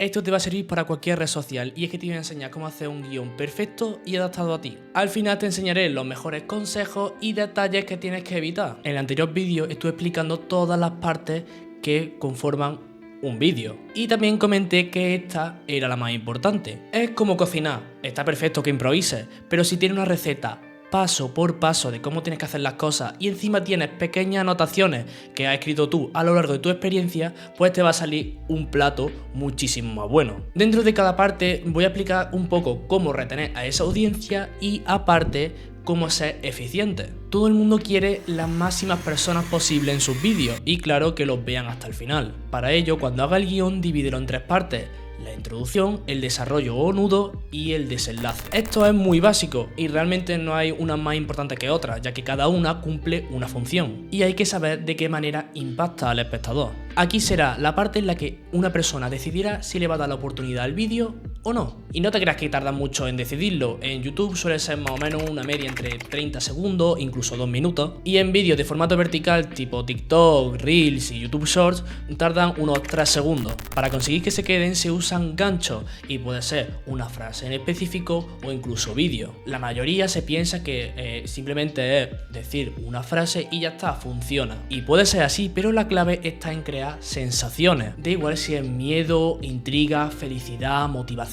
Esto te va a servir para cualquier red social y es que te voy a enseñar cómo hacer un guión perfecto y adaptado a ti. Al final te enseñaré los mejores consejos y detalles que tienes que evitar. En el anterior vídeo estuve explicando todas las partes que conforman un vídeo y también comenté que esta era la más importante. Es como cocinar, está perfecto que improvises, pero si tienes una receta paso por paso de cómo tienes que hacer las cosas y encima tienes pequeñas anotaciones que has escrito tú a lo largo de tu experiencia, pues te va a salir un plato muchísimo más bueno. Dentro de cada parte voy a explicar un poco cómo retener a esa audiencia y aparte cómo ser eficiente. Todo el mundo quiere las máximas personas posibles en sus vídeos y claro que los vean hasta el final. Para ello, cuando haga el guión, divídelo en tres partes: la introducción, el desarrollo o nudo y el desenlace. Esto es muy básico y realmente no hay una más importante que otra, ya que cada una cumple una función y hay que saber de qué manera impacta al espectador. Aquí será la parte en la que una persona decidirá si le va a dar la oportunidad al vídeo o no. Y no te creas que tarda mucho en decidirlo. En YouTube suele ser más o menos una media entre 30 segundos, incluso 2 minutos. Y en vídeos de formato vertical tipo TikTok, Reels y YouTube Shorts tardan unos 3 segundos. Para conseguir que se queden se usan ganchos y puede ser una frase en específico o incluso vídeo. La mayoría se piensa que simplemente es decir una frase y ya está, funciona. Y puede ser así, pero la clave está en crear sensaciones. Da igual si es miedo, intriga, felicidad, motivación.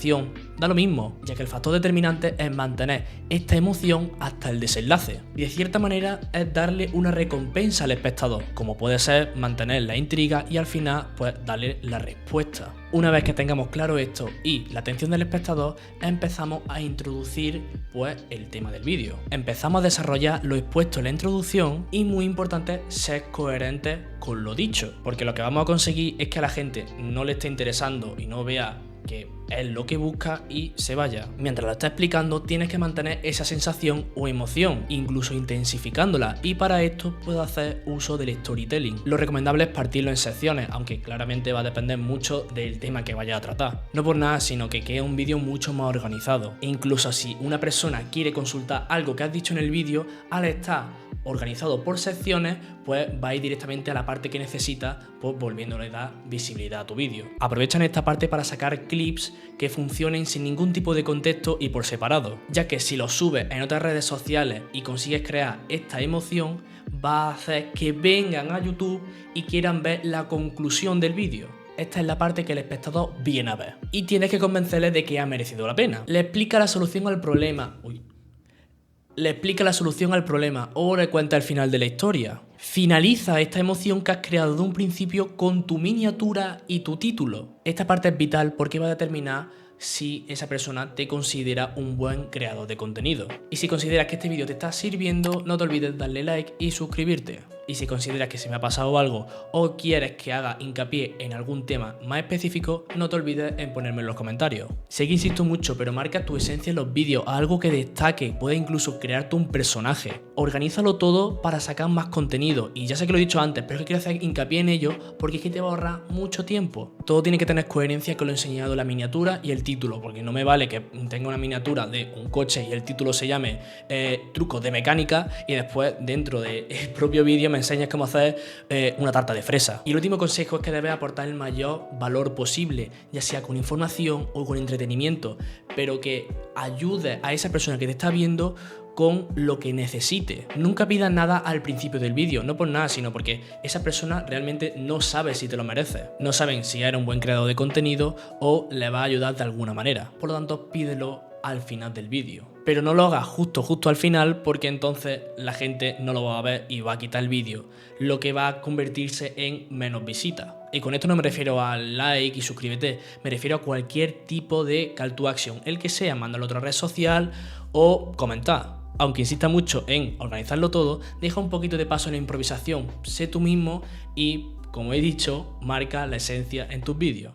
Da lo mismo, ya que el factor determinante es mantener esta emoción hasta el desenlace. Y de cierta manera es darle una recompensa al espectador, como puede ser mantener la intriga y al final pues darle la respuesta. Una vez que tengamos claro esto y la atención del espectador, empezamos a introducir pues el tema del vídeo. Empezamos a desarrollar lo expuesto en la introducción y muy importante ser coherentes con lo dicho, porque lo que vamos a conseguir es que a la gente no le esté interesando y no vea que es lo que busca y se vaya. Mientras lo está explicando tienes que mantener esa sensación o emoción, incluso intensificándola, y para esto puedes hacer uso del storytelling. Lo recomendable es partirlo en secciones, aunque claramente va a depender mucho del tema que vaya a tratar. No por nada, sino que quede un vídeo mucho más organizado. E incluso si una persona quiere consultar algo que has dicho en el vídeo, al estar organizado por secciones, pues va a ir directamente a la parte que necesita, pues volviéndole a dar visibilidad a tu vídeo. Aprovechan esta parte para sacar clips que funcionen sin ningún tipo de contexto y por separado, ya que si los subes en otras redes sociales y consigues crear esta emoción, va a hacer que vengan a YouTube y quieran ver la conclusión del vídeo. Esta es la parte que el espectador viene a ver. Y tienes que convencerle de que ha merecido la pena. Le explica la solución al problema. Le explica la solución al problema o le cuenta el final de la historia. Finaliza esta emoción que has creado de un principio con tu miniatura y tu título. Esta parte es vital porque va a determinar si esa persona te considera un buen creador de contenido. Y si consideras que este vídeo te está sirviendo, no te olvides darle like y suscribirte. Y si consideras que se me ha pasado algo o quieres que haga hincapié en algún tema más específico, no te olvides en ponerme en los comentarios. Sé que insisto mucho, pero marca tu esencia en los vídeos, algo que destaque, puedes incluso crearte un personaje. Organízalo todo para sacar más contenido. Y ya sé que lo he dicho antes, pero es que quiero hacer hincapié en ello porque es que te va a ahorrar mucho tiempo. Todo tiene que tener coherencia con lo enseñado en la miniatura y el título, porque no me vale que tenga una miniatura de un coche y el título se llame trucos de mecánica y después dentro del propio vídeo me enseñas cómo hacer una tarta de fresa. Y el último consejo es que debes aportar el mayor valor posible, ya sea con información o con entretenimiento, pero que ayude a esa persona que te está viendo con lo que necesite. Nunca pidas nada al principio del vídeo, no por nada, sino porque esa persona realmente no sabe si te lo merece. No saben si eres un buen creador de contenido o le va a ayudar de alguna manera. Por lo tanto, pídelo al final del vídeo. Pero no lo hagas justo al final porque entonces la gente no lo va a ver y va a quitar el vídeo, lo que va a convertirse en menos visitas. Y con esto no me refiero al like y suscríbete, me refiero a cualquier tipo de call to action, el que sea, mándalo a otra red social o comentar. Aunque insista mucho en organizarlo todo, deja un poquito de paso en la improvisación, sé tú mismo y, como he dicho, marca la esencia en tus vídeos.